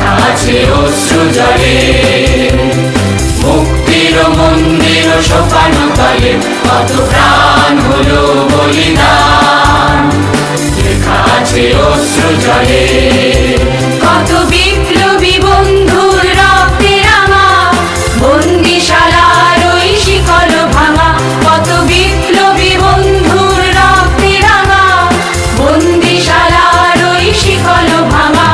লেখা আছে অশ্রু জলে। মুক্তির মন্দির সোপানো তলে কত প্রাণ হলো বলিদান, লেখা আছে অশ্রু জলে। কত বিপ্লবী বন্ধুর রক্তে রাঙা বন্দিশালার ওই শিকল ভাঙা, কত বিপ্লবী বন্ধুর রক্তে রাঙা বন্দিশালার ওই শিকল ভাঙা।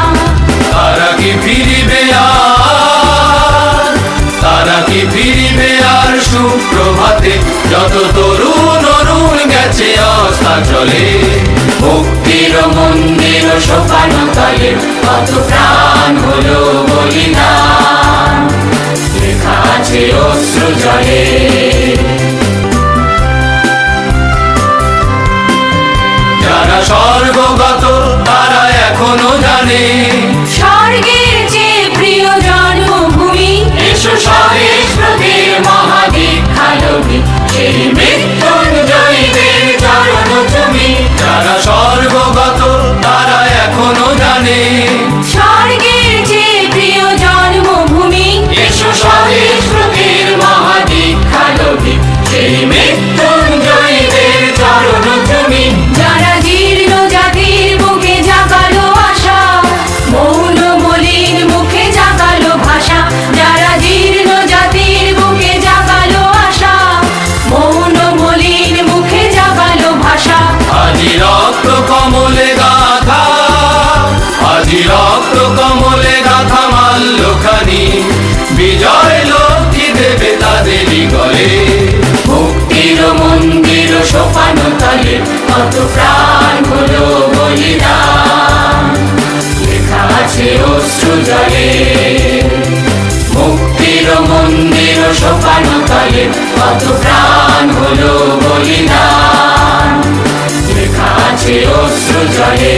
তারা কি ফিরিবে আর, তারা কি ফিরিবে আর সুপ্রভাতে, যত তরুণ অরুণ গেছে অস্তাচলে। মুক্তির মন্দির সোপানো তলে কত প্রাণ হলো বলিদান, লেখা আছে অশ্রু জলে। যারা স্বর্গগত তারা এখনো জানে স্বর্গের যে প্রিয় জন্মভূমি, এসো স্বদেশ ব্রতের মহাদীক্ষালোভী, সেই মৃত্যুঞ্জয়ীদের চরণ তুমি। যারা স্বর্গগত তারা এখনো জানে স্বর্গের যে প্রিয় জন্মভূমি, এসো স্বদেশ ব্রতের মহাদীক্ষালোভী, সেই মৃত্যুঞ্জয়ীদের চরণ তুমি। যারা জীর্ণ জাতির বুকে জাগালো আশা, মৌন মলিন মুখে জাগালো ভাষা, যারা জীর্ণ জাতির বুকে জাগালো আশা, মৌন মলিন মুখে জাগালো ভাষা। আজি রক্ত কমলে গাথা, আজি রক্ত কমলে গাথা মাল্যখানি, বিজয় লক্ষ্মী দেবে তাদেরই গলে। মুক্তির মন্দির সোপানো তলে কত প্রাণ হলো বলিদান, লেখা আছে অশ্রু জলে। মুক্তির মন্দির সোপানো তলে কত প্রাণ হলো বলিদান, লেখা আছে অশ্রু জলে।